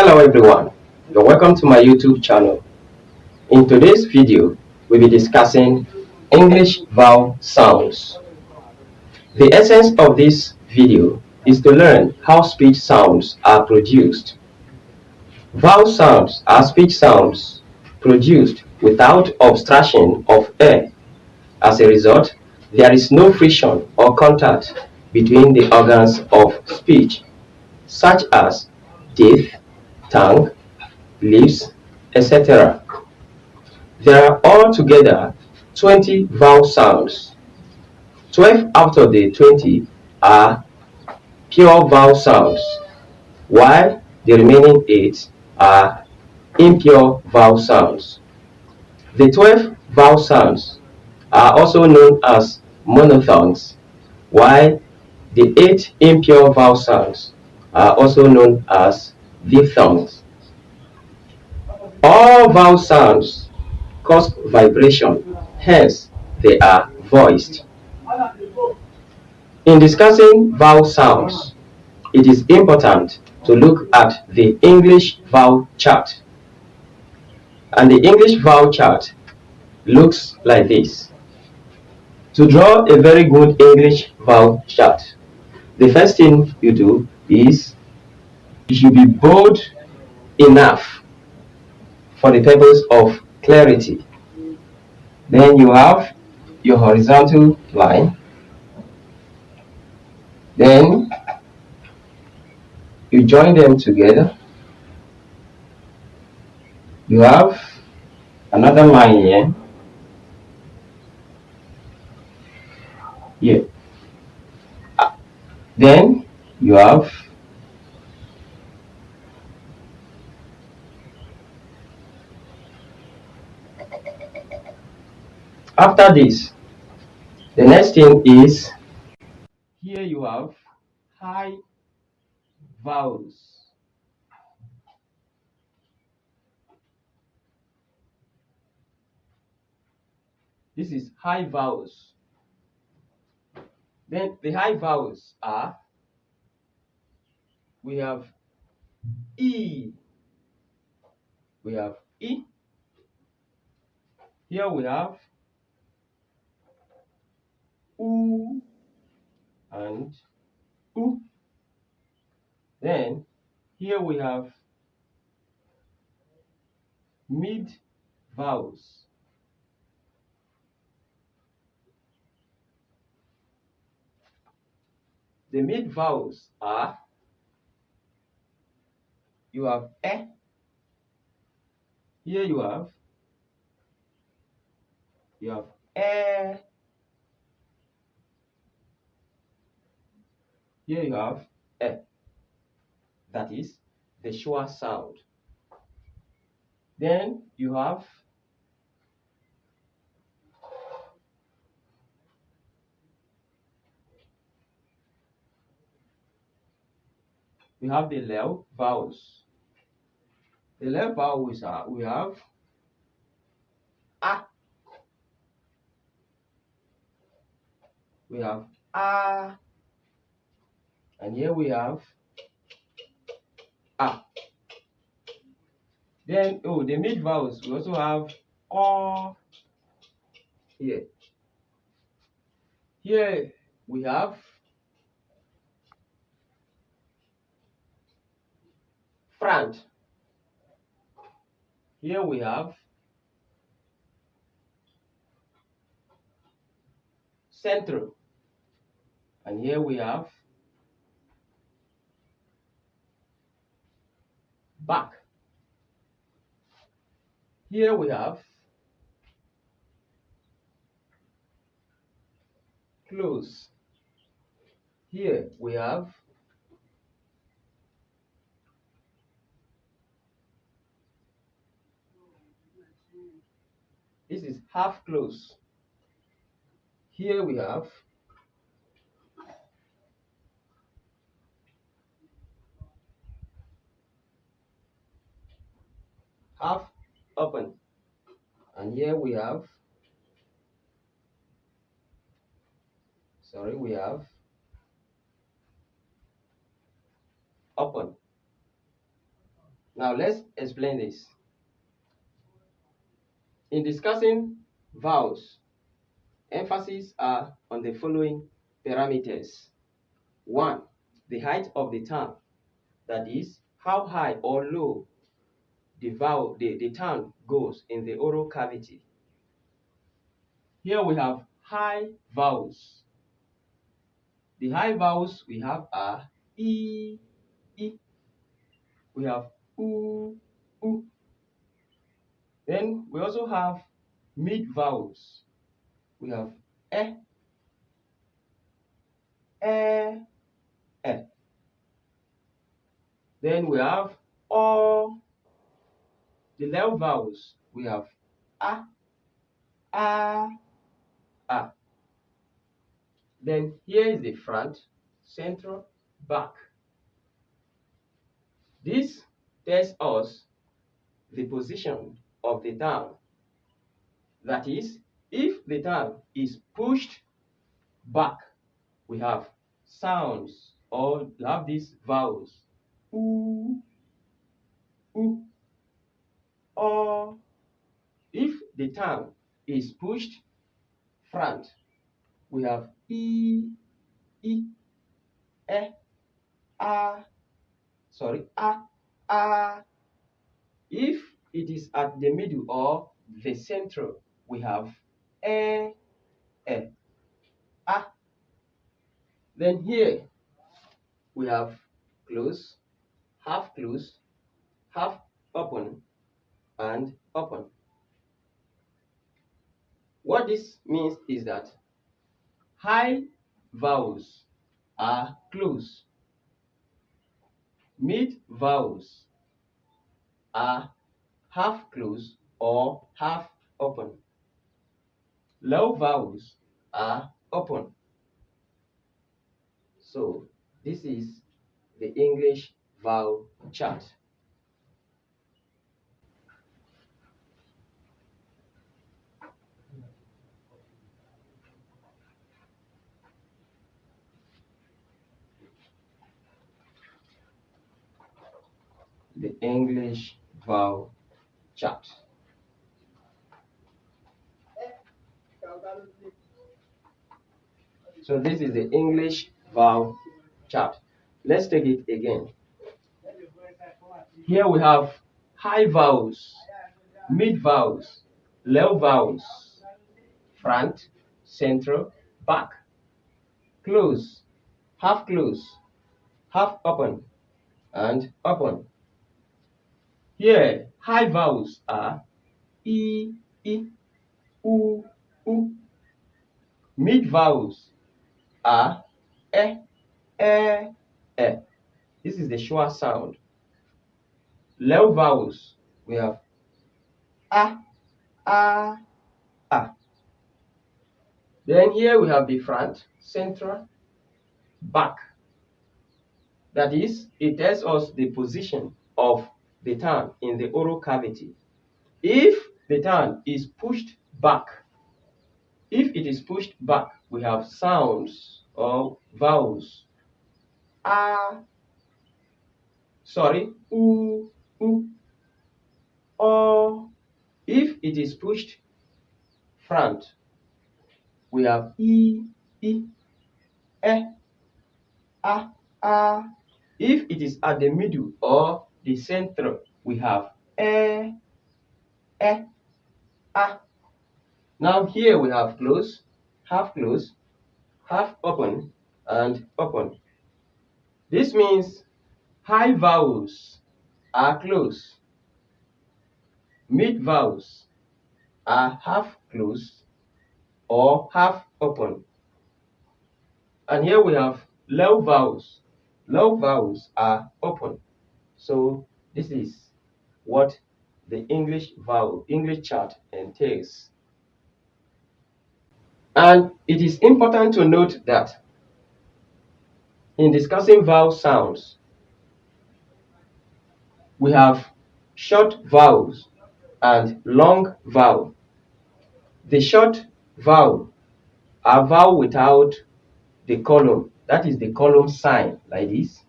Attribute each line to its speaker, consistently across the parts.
Speaker 1: Hello everyone, you're welcome to my YouTube channel. In today's video, we'll be discussing English vowel sounds. The essence of this video is to learn how speech sounds are produced. Vowel sounds are speech sounds produced without obstruction of air. As a result, there is no friction or contact between the organs of speech, such as teeth, tongue, lips, etc. There are altogether 20 vowel sounds. 12 out of the 20 are pure vowel sounds, while the remaining 8 are impure vowel sounds. The 12 vowel sounds are also known as monophthongs, while the 8 impure vowel sounds are also known as diphthongs. All vowel sounds cause vibration, hence they are voiced. In discussing vowel sounds, it is important to look at the English vowel chart. And the English vowel chart looks like this. To draw a very good English vowel chart, the first thing you do is you should be bold enough for the purpose of clarity. Then you have your horizontal line. Then you join them together. You have another line here. Here. Then you have after this, the next thing is here you have high vowels. This is high vowels. Then the high vowels are we have E. We have E. Here we have U and U. Then here we have mid vowels. The mid vowels are you have E. Here you have E. Here you have E. That is the schwa sound. Then you have the low vowels. The low vowels are we have A. We have A. And here we have A. Then the mid vowels we also have O. Here. Here we have front. Here we have central. And here we have back. Here we have close. Here we have this is half close. Here we have half open. And here we have we have open. Now let's explain this. In discussing vowels, emphasis are on the following parameters. 1. The height of the tongue, that is, how high or low the tongue goes in the oral cavity. Here we have high vowels. The high vowels we have are E, I. We have U, U. Then we also have mid vowels. We have E, E, E. Then we have O. The low vowels we have A, A, A. Then here is the front, central, back. This tells us the position of the tongue. That is, if the tongue is pushed back, we have sounds or have these vowels. Oo, oo, o. If the tongue is pushed front, we have e, e, a, sorry, a. If it is at the middle or the central, we have e, a. Then here we have close, half closed, half open, and open. What this means is that high vowels are closed, mid vowels are half closed or half open, low vowels are open. So this is the English vowel chart. The English vowel chart. So this is the English vowel chart. Let's take it again. Here we have high vowels, mid vowels, low vowels, front, central, back, close, half open, and open. Here, high vowels are E, I, U, U. Mid vowels are E, E, E. This is the schwa sound. Low vowels, we have A, A, A. Then here we have the front, central, back. That is, it tells us the position of the tongue in the oral cavity. If the tongue is pushed back, we have sounds or vowels. U, U, O. If it is pushed front, we have E, I, A. If it is at the middle or the center, we have E, A. Now here we have close, half open, and open. This means high vowels are closed, mid vowels are half closed or half open. And here we have low vowels. Low vowels are open. So this is what the English chart entails. And it is important to note that in discussing vowel sounds, we have short vowels and long vowel. The short vowel are vowel without the column, that is the column sign like this,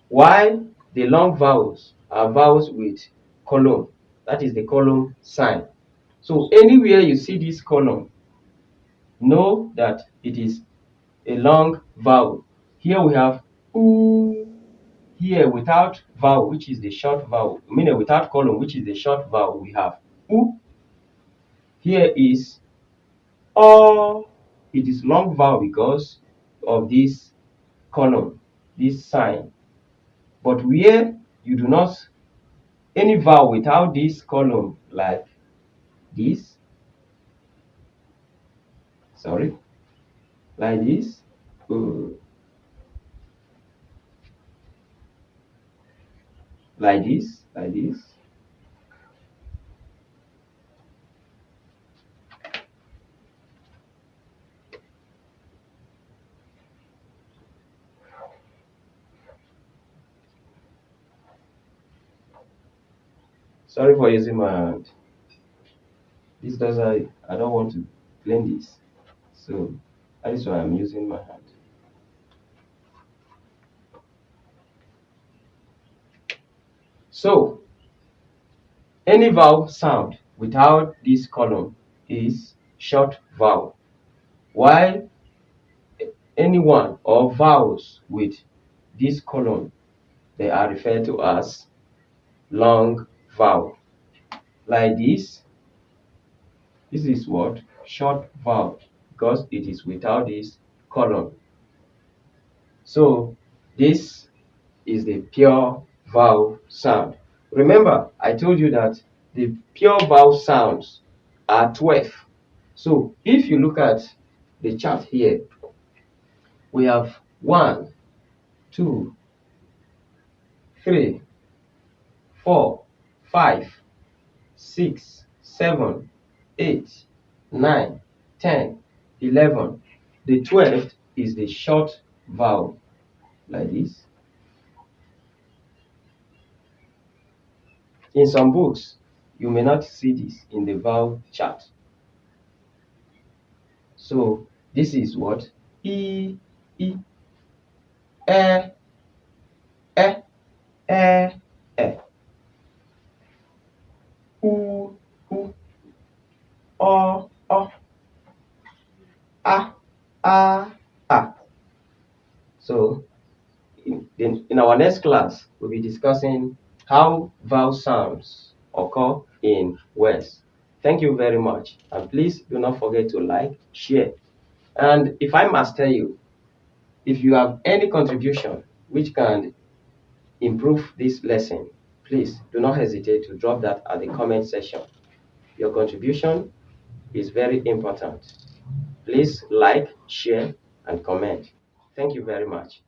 Speaker 1: while the long vowels are vowels with column. That is the column sign. So anywhere you see this column, know that it is a long vowel. Here we have oo. Here without vowel, which is the short vowel, meaning without column, which is the short vowel, we have oo. Here is o. It is long vowel because of this column, this sign. But where you do not any vowel without this column, like this, sorry, like this, uh, like this. Sorry for using my hand. This does I don't want to clean this, so that is why I'm using my hand. So any vowel sound without this column is short vowel, while anyone or vowels with this column, they are referred to as long vowel. Like this is what? Short vowel, because it is without this column. So this is the pure vowel sound. Remember, I told you that the pure vowel sounds are 12. So if you look at the chart here, we have 1, 2, 3, 4, 5, 6, 7, 8, 9, 10, 11. The 12th is the short vowel, like this. In some books, you may not see this in the vowel chart. So this is what? E, E, E, E, E, E. U, U, O, O, A, A, A. So in our next class, we'll be discussing how vowel sounds occur in words. Thank you very much. And please do not forget to like, share. And if I must tell you, if you have any contribution which can improve this lesson, please do not hesitate to drop that at the comment section. Your contribution is very important. Please like, share, and comment. Thank you very much.